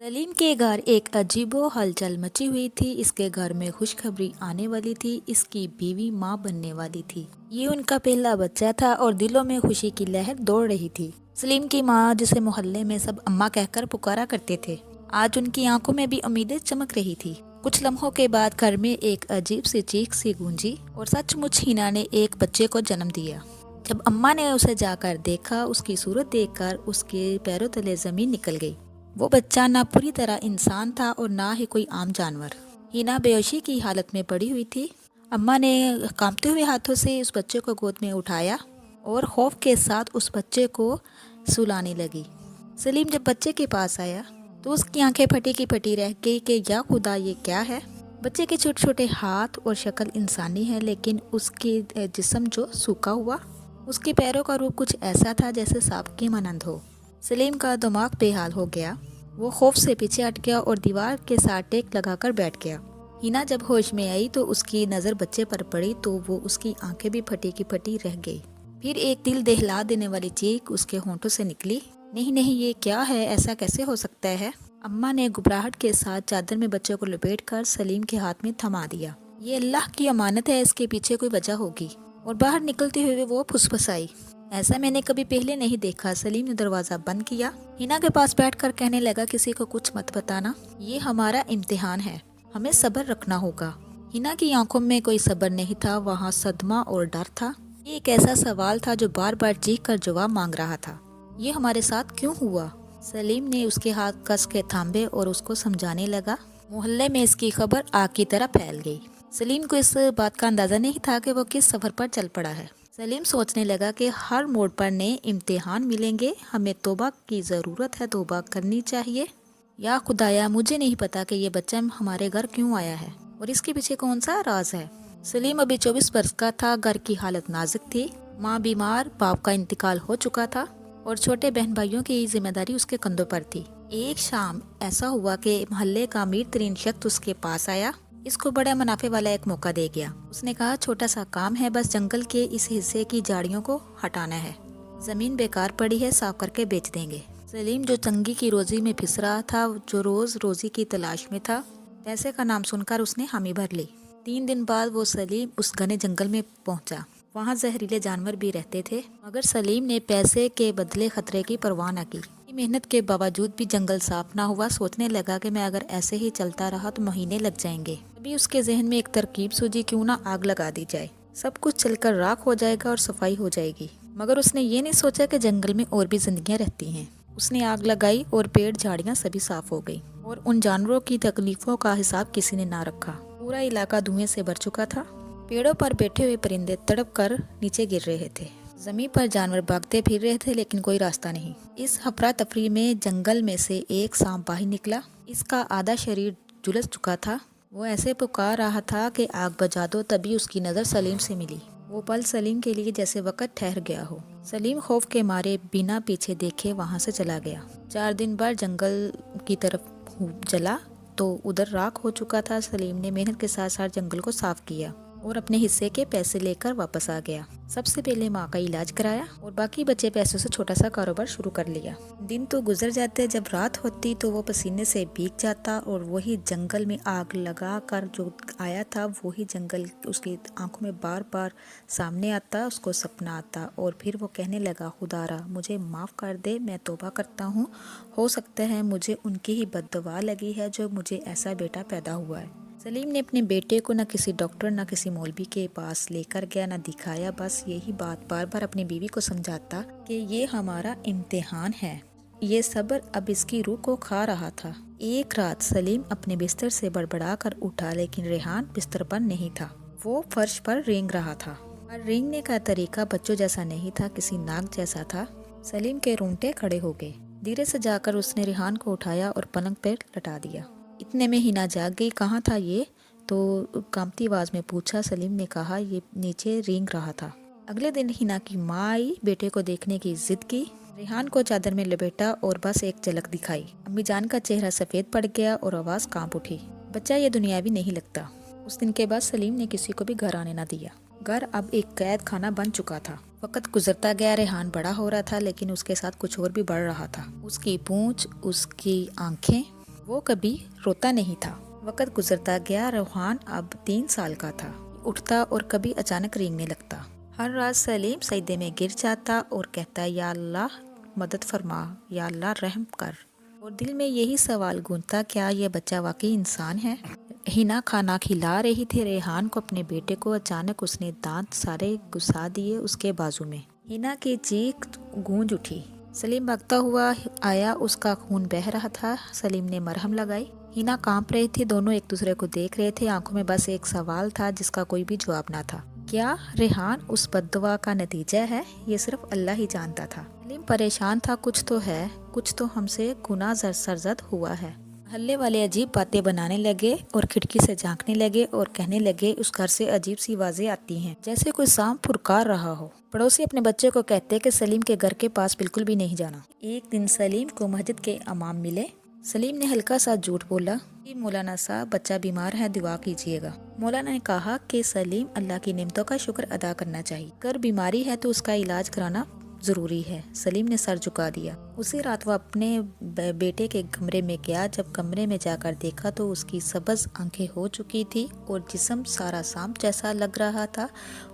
सलीम के घर एक अजीबो हलचल मची हुई थी। इसके घर में खुशखबरी आने वाली थी। इसकी बीवी माँ बनने वाली थी। ये उनका पहला बच्चा था और दिलों में खुशी की लहर दौड़ रही थी। सलीम की माँ, जिसे मोहल्ले में सब अम्मा कहकर पुकारा करते थे, आज उनकी आंखों में भी उम्मीदें चमक रही थी। कुछ लम्हों के बाद घर में एक अजीब सी चीख सी गूंजी और सचमुच हिना ने एक बच्चे को जन्म दिया। जब अम्मा ने उसे जाकर देखा, उसकी सूरत देखकर उसके पैरों तले जमीन निकल गई। वो बच्चा ना पूरी तरह इंसान था और ना ही कोई आम जानवर। हिना बेहोशी की हालत में पड़ी हुई थी। अम्मा ने कांपते हुए हाथों से उस बच्चे को गोद में उठाया और खौफ के साथ उस बच्चे को सुलाने लगी। सलीम जब बच्चे के पास आया तो उसकी आंखें फटी की फटी रह गई कि या खुदा, ये क्या है। बच्चे के छोटे छोटे हाथ और शक्ल इंसानी है, लेकिन उसकी जिस्म जो सूखा हुआ। उसके पैरों का रूप कुछ ऐसा था जैसे सांप की मानंद हो। सलीम का दिमाग बेहाल हो गया। वो खौफ से पीछे हट गया और दीवार के साथ टेक लगाकर बैठ गया। हिना जब होश में आई तो उसकी नज़र बच्चे पर पड़ी तो वो उसकी आंखें भी फटी की फटी रह गई। फिर एक दिल दहला देने वाली चीख उसके होंठों से निकली, नहीं नहीं, ये क्या है, ऐसा कैसे हो सकता है। अम्मा ने घबराहट के साथ चादर में बच्चे को लपेटकर सलीम के हाथ में थमा दिया। ये अल्लाह की अमानत है, इसके पीछे कोई वजह होगी। और बाहर निकलते हुए वो फुसफुसाई, ऐसा मैंने कभी पहले नहीं देखा। सलीम ने दरवाजा बंद किया। हिना के पास बैठकर कहने लगा, किसी को कुछ मत बताना, ये हमारा इम्तिहान है, हमें सब्र रखना होगा। हिना की आंखों में कोई सब्र नहीं था, वहाँ सदमा और डर था। ये एक ऐसा सवाल था जो बार बार चीख कर जवाब मांग रहा था। ये हमारे साथ क्यों हुआ। सलीम ने उसके हाथ कस के थामे और उसको समझाने लगा। मोहल्ले में इसकी खबर आग की तरह फैल गई। सलीम को इस बात का अंदाजा नहीं था कि वो किस सफर पर चल पड़ा है। सलीम सोचने लगा कि हर मोड़ पर नए इम्तिहान मिलेंगे, हमें तौबा की ज़रूरत है, तौबा करनी चाहिए। या खुदाया, मुझे नहीं पता कि ये बच्चा हमारे घर क्यों आया है और इसके पीछे कौन सा राज है। सलीम अभी 24 वर्ष का था। घर की हालत नाजुक थी। माँ बीमार, बाप का इंतकाल हो चुका था और छोटे बहन भाइयों की जिम्मेदारी उसके कंधों पर थी। एक शाम ऐसा हुआ कि मोहल्ले का अमीर तरीन शख्स उसके पास आया। इसको बड़ा मुनाफे वाला एक मौका दे गया। उसने कहा, छोटा सा काम है, बस जंगल के इस हिस्से की झाड़ियों को हटाना है, जमीन बेकार पड़ी है, साफ करके बेच देंगे। सलीम जो तंगी की रोजी में फिस रहा था, जो रोज रोजी की तलाश में था, पैसे का नाम सुनकर उसने हामी भर ली। 3 दिन बाद वो सलीम उस घने जंगल में पहुंचा। वहाँ जहरीले जानवर भी रहते थे, मगर सलीम ने पैसे के बदले खतरे की परवाह न की। मेहनत के बावजूद भी जंगल साफ ना हुआ। सोचने लगा कि मैं अगर ऐसे ही चलता रहा तो महीने लग जाएंगे। अभी उसके जहन में एक तरकीब सूझी, क्यों ना आग लगा दी जाए, सब कुछ चलकर राख हो जाएगा और सफाई हो जाएगी। मगर उसने ये नहीं सोचा कि जंगल में और भी जिंदगियां रहती हैं। उसने आग लगाई और पेड़ झाड़ियां सभी साफ हो गई और उन जानवरों की तकलीफों का हिसाब किसी ने ना रखा। पूरा इलाका धुएं से भर चुका था। पेड़ों पर बैठे हुए परिंदे तड़प कर नीचे गिर रहे थे। जमीन पर जानवर भागते फिर रहे थे, लेकिन कोई रास्ता नहीं। इस हफरा तफरी में जंगल में से एक सांप बाहर निकला। इसका आधा शरीर झुलस चुका था। वो ऐसे पुकार रहा था कि आग बुझा दो। तभी उसकी नज़र सलीम से मिली। वो पल सलीम के लिए जैसे वक्त ठहर गया हो। सलीम खौफ के मारे बिना पीछे देखे वहाँ से चला गया। 4 दिन बाद जंगल की तरफ चला तो उधर राख हो चुका था। सलीम ने मेहनत के साथ साथ जंगल को साफ किया और अपने हिस्से के पैसे लेकर वापस आ गया। सबसे पहले माँ का इलाज कराया और बाकी बचे पैसों से छोटा सा कारोबार शुरू कर लिया। दिन तो गुजर जाते, जब रात होती तो वो पसीने से भीग जाता और वही जंगल में आग लगा कर जो आया था वही जंगल उसकी आंखों में बार बार सामने आता। उसको सपना आता और फिर वो कहने लगा, खुदारा मुझे माफ़ कर दे, मैं तौबा करता हूँ। हो सकता है मुझे उनकी ही बद्दुआ लगी है जो मुझे ऐसा बेटा पैदा हुआ है। सलीम ने अपने बेटे को न किसी डॉक्टर न किसी मौलवी के पास लेकर गया, न दिखाया। बस यही बात बार बार अपनी बीवी को समझाता कि ये हमारा इम्तिहान है। ये सब्र अब इसकी रूह को खा रहा था। एक रात सलीम अपने बिस्तर से बड़बड़ा कर उठा, लेकिन रेहान बिस्तर पर नहीं था। वो फर्श पर रेंग रहा था, पर रेंगने का तरीका बच्चों जैसा नहीं था, किसी नाग जैसा था। सलीम के रोंगटे खड़े हो गए। धीरे से जाकर उसने रेहान को उठाया और पलंग पर लटा दिया। इतने में हिना जाग गई। कहाँ था ये, तो कांपती आवाज में पूछा। सलीम ने कहा, ये नीचे रेंग रहा था। अगले दिन हिना की माँ आई, बेटे को देखने की जिद की। रेहान को चादर में लपेटा और बस एक झलक दिखाई। अम्मी जान का चेहरा सफेद पड़ गया और आवाज कांप उठी, बच्चा ये दुनियावी नहीं लगता। उस दिन के बाद सलीम ने किसी को भी घर आने न दिया। घर अब एक कैद खाना बन चुका था। वक्त गुजरता गया, रेहान बड़ा हो रहा था, लेकिन उसके साथ कुछ और भी बढ़ रहा था। उसकी पूंछ, उसकी आंखें, वो कभी रोता नहीं था। वक्त गुजरता गया। रेहान अब 3 साल का था। उठता और कभी अचानक रेंगने लगता। हर रात सलीम सजदे में गिर जाता और कहता, या अल्लाह मदद फरमा, या अल्लाह रहम कर। और दिल में यही सवाल गूंजता, क्या ये बच्चा वाकई इंसान है? हिना खाना खिला रही थी रेहान को, अपने बेटे को। अचानक उसने दांत सारे घुसा दिए उसके बाजू में। हिना की चीख गूंज उठी। सलीम भागता हुआ आया, उसका खून बह रहा था। सलीम ने मरहम लगाई। हिना कांप रही थी। दोनों एक दूसरे को देख रहे थे। आंखों में बस एक सवाल था जिसका कोई भी जवाब ना था। क्या रेहान उस बद्दुआ का नतीजा है? ये सिर्फ अल्लाह ही जानता था। सलीम परेशान था। कुछ तो है, कुछ तो हमसे गुनाह सरजद हुआ है। मोहल्ले वाले अजीब बातें बनाने लगे और खिड़की से झांकने लगे और कहने लगे, उस घर से अजीब सी आवाजें आती हैं, जैसे कोई सांप फुरकार रहा हो। पड़ोसी अपने बच्चे को कहते कि सलीम के घर के पास बिल्कुल भी नहीं जाना। एक दिन सलीम को मस्जिद के इमाम मिले। सलीम ने हल्का सा झूठ बोला कि मौलाना साहब, बच्चा बीमार है, दुआ कीजिएगा। मौलाना ने कहा कि सलीम, अल्लाह की नेमतों का शुक्र अदा करना चाहिए। अगर बीमारी है तो उसका इलाज कराना जरूरी है। सलीम ने सर झुका दिया। उसी रात वो अपने बेटे के कमरे में गया। जब कमरे में जाकर देखा तो उसकी सब्ज आंखें हो चुकी थी और जिस्म सारा सांप जैसा लग रहा था।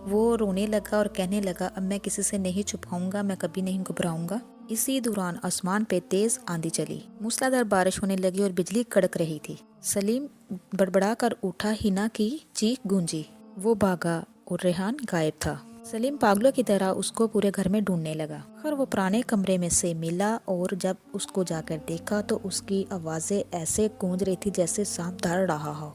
वो रोने लगा और कहने लगा, अब मैं किसी से नहीं छुपाऊंगा, मैं कभी नहीं घबराऊंगा। इसी दौरान आसमान पे तेज आंधी चली। मूसलाधार बारिश होने लगी और बिजली कड़क रही थी। सलीम बड़बड़ा कर उठा। हिना की चीख गूंजी। वो भागा और रेहान गायब था। सलीम पागलों की तरह उसको पूरे घर में ढूंढने लगा। आखिर वो पुराने कमरे में से मिला और जब उसको जाकर देखा तो उसकी आवाजें ऐसे गूंज रही थी जैसे सांप डर रहा हो।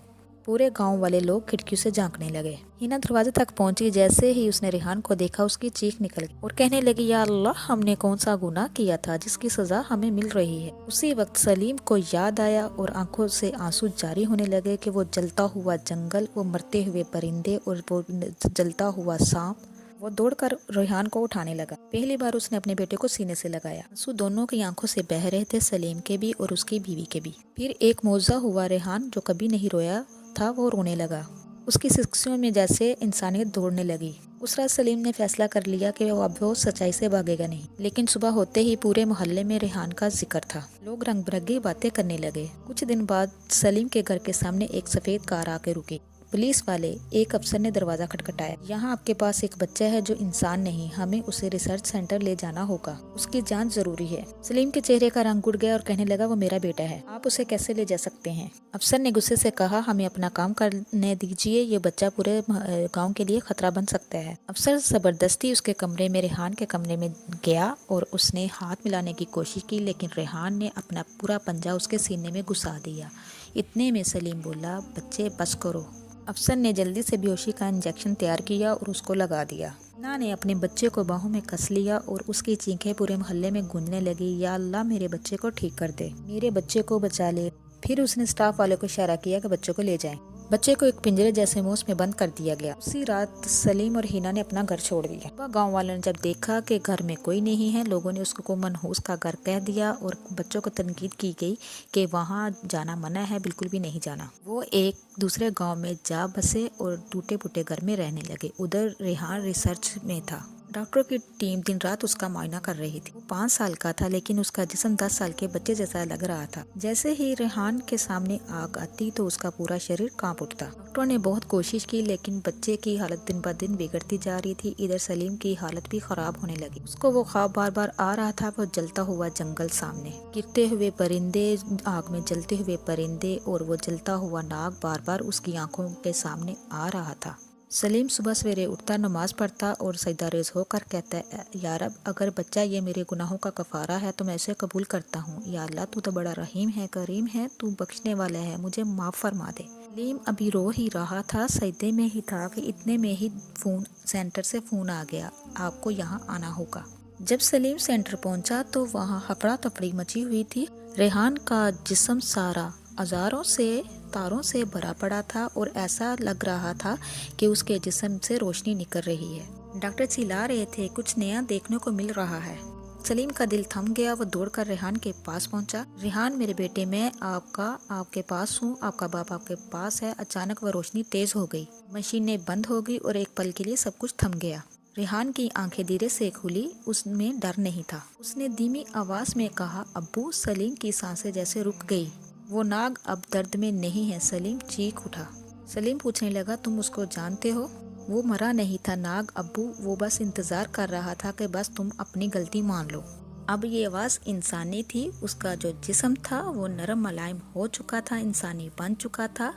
पूरे गांव वाले लोग खिड़कियों से झांकने लगे। हिना दरवाजे तक पहुंची। जैसे ही उसने रेहान को देखा, उसकी चीख निकल गई और कहने लगी, या अल्लाह, हमने कौन सा गुनाह किया था जिसकी सजा हमें मिल रही है? उसी वक्त सलीम को याद आया और आंखों से आंसू जारी होने लगे कि वो जलता हुआ जंगल, वो मरते हुए परिंदे और वो जलता हुआ सांप। वो दौड़कर रेहान को उठाने लगा। पहली बार उसने अपने बेटे को सीने से लगाया। आंसू दोनों की आंखों से बह रहे थे, सलीम के भी और उसकी बीवी के भी। फिर एक मौजा हुआ। रेहान, जो कभी नहीं रोया था, वो रोने लगा। उसकी सिक्सियों में जैसे इंसानियत दौड़ने लगी। उस रात सलीम ने फैसला कर लिया कि वो सच्चाई से भागेगा नहीं। लेकिन सुबह होते ही पूरे मोहल्ले में रेहान का जिक्र था। लोग रंग बिरंगी बातें करने लगे। कुछ दिन बाद सलीम के घर के सामने एक सफेद कार आके रुकी। पुलिस वाले, एक अफसर ने दरवाजा खटखटाया। यहाँ आपके पास एक बच्चा है जो इंसान नहीं, हमें उसे रिसर्च सेंटर ले जाना होगा, उसकी जांच जरूरी है। सलीम के चेहरे का रंग उड़ गया और कहने लगा, वो मेरा बेटा है, आप उसे कैसे ले जा सकते हैं? अफसर ने गुस्से से कहा, हमें अपना काम करने दीजिए, ये बच्चा पूरे गाँव के लिए खतरा बन सकता है। अफसर जबरदस्ती उसके कमरे में, रेहान के कमरे में गया और उसने हाथ मिलाने की कोशिश की, लेकिन रेहान ने अपना पूरा पंजा उसके सीने में घुसा दिया। इतने में सलीम बोला, बच्चे बस करो। अफसर ने जल्दी से बेहोशी का इंजेक्शन तैयार किया और उसको लगा दिया। हिना ने अपने बच्चे को बाहों में कस लिया और उसकी चीखें पूरे मोहल्ले में गूंजने लगी, या अल्लाह, मेरे बच्चे को ठीक कर दे, मेरे बच्चे को बचा ले। फिर उसने स्टाफ वाले को इशारा किया कि बच्चों को ले जाएं। बच्चे को एक पिंजरे जैसे मोस में बंद कर दिया गया। उसी रात सलीम और हिना ने अपना घर छोड़ दिया। गांव वालों ने जब देखा कि घर में कोई नहीं है, लोगों ने उसको मनहूस का घर कह दिया और बच्चों को तनकीद की गई कि वहां जाना मना है, बिल्कुल भी नहीं जाना। वो एक दूसरे गांव में जा बसे और टूटे फूटे घर में रहने लगे। उधर रेहान रिसर्च में था। डॉक्टरों की टीम दिन रात उसका मुआयना कर रही थी। वो 5 साल का था, लेकिन उसका जिस्म 10 साल के बच्चे जैसा लग रहा था। जैसे ही रेहान के सामने आग आती तो उसका पूरा शरीर कांप उठता। डॉक्टरों ने बहुत कोशिश की, लेकिन बच्चे की हालत दिन ब दिन बिगड़ती जा रही थी। इधर सलीम की हालत भी खराब होने लगी। उसको वो ख्वाब बार बार आ रहा था, वो जलता हुआ जंगल सामने, गिरते हुए परिंदे, आग में जलते हुए परिंदे और वो जलता हुआ नाग बार बार उसकी आंखों के सामने आ रहा था। सलीम सुबह सवेरे उठता, नमाज पढ़ता और सजदा रेज़ होकर कहता है, या रब, अगर बच्चा ये मेरे गुनाहों का कफारा है तो मैं इसे कबूल करता हूँ। या अल्लाह, तू तो बड़ा रहीम है, करीम है, तू बख्शने वाला है, मुझे माफ़ फरमा दे। सलीम अभी रो ही रहा था, सजदे में ही था कि इतने में ही सेंटर से फ़ोन आ गया, आपको यहाँ आना होगा। जब सलीम सेंटर पहुंचा तो वहाँ हफड़ा तफड़ी मची हुई थी। रेहान का जिस्म सारा औजारों से, तारों से भरा पड़ा था और ऐसा लग रहा था कि उसके जिस्म से रोशनी निकल रही है। डॉक्टर चिल्ला रहे थे, कुछ नया देखने को मिल रहा है। सलीम का दिल थम गया। वो दौड़कर रेहान के पास पहुंचा। रेहान, मेरे बेटे, मैं आपके पास हूँ, आपका बाप आपके पास है। अचानक वह रोशनी तेज हो गई, मशीनें बंद हो गई और एक पल के लिए सब कुछ थम गया। रेहान की आंखें धीरे से खुली, उसमें डर नहीं था। उसने धीमी आवाज में कहा, अब्बू। सलीम की सांसें जैसे रुक गई। वो नाग अब दर्द में नहीं है, सलीम चीख उठा। सलीम पूछने लगा, तुम उसको जानते हो? वो मरा नहीं था नाग अब्बू, वो बस इंतज़ार कर रहा था कि बस तुम अपनी गलती मान लो। अब ये आवाज़ इंसानी थी, उसका जो जिस्म था वो नरम मुलायम हो चुका था, इंसानी बन चुका था।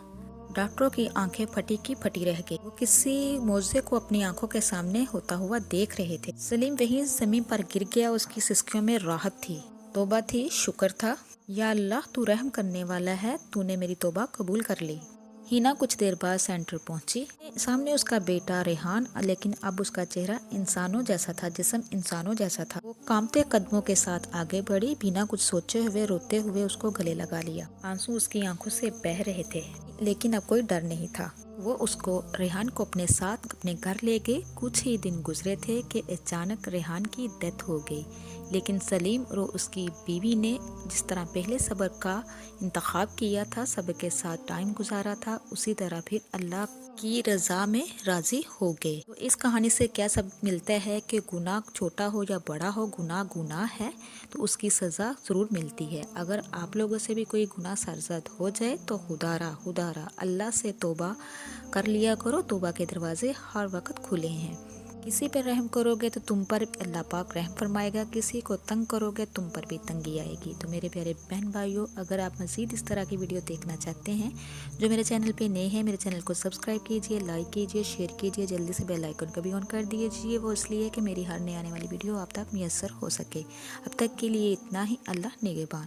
डॉक्टरों की आंखें फटी की फटी रह गई। वो किसी मोजे को अपनी आंखों के सामने होता हुआ देख रहे थे। सलीम वहीं जमीन पर गिर गया, उसकी सिसकियों में राहत थी, तौबा थी, शुक्र था। या अल्लाह तू रहम करने वाला है, तूने मेरी तौबा कबूल कर ली। हिना कुछ देर बाद सेंटर पहुंची। सामने उसका बेटा रेहान, लेकिन अब उसका चेहरा इंसानों जैसा था, जिस्म इंसानों जैसा था। वो कांपते कदमों के साथ आगे बढ़ी, बिना कुछ सोचे हुए रोते हुए उसको गले लगा लिया। आंसू उसकी आंखों से बह रहे थे, लेकिन अब कोई डर नहीं था। वो उसको रेहान को अपने साथ अपने घर ले गए। कुछ ही दिन गुजरे थे कि अचानक रेहान की डेथ हो गई, लेकिन सलीम और उसकी बीवी ने जिस तरह पहले सब्र का इंतखाब किया था, सब्र के साथ टाइम गुजारा था, उसी तरह फिर अल्लाह की रज़ा में राज़ी हो गए। तो इस कहानी से क्या सबक मिलता है कि गुनाह छोटा हो या बड़ा हो, गुनाह गुनाह है, तो उसकी सज़ा ज़रूर मिलती है। अगर आप लोगों से भी कोई गुनाह सरजद हो जाए तो खुदारा अल्लाह से तौबा कर लिया करो, तौबा के दरवाजे हर वक्त खुले हैं। किसी पर रहम करोगे तो तुम पर अल्लाह पाक रहम फरमाएगा, किसी को तंग करोगे तुम पर भी तंगी आएगी। तो मेरे प्यारे बहन भाइयों, अगर आप मज़ीद इस तरह की वीडियो देखना चाहते हैं, जो मेरे चैनल पे नए हैं, मेरे चैनल को सब्सक्राइब कीजिए, लाइक कीजिए, शेयर कीजिए, जल्दी से बेल आइकन को भी ऑन कर दीजिए। वो इसलिए कि मेरी हर नई आने वाली वीडियो आप तक मैसर हो सके। अब तक के लिए इतना ही। अल्लाह निगहबान।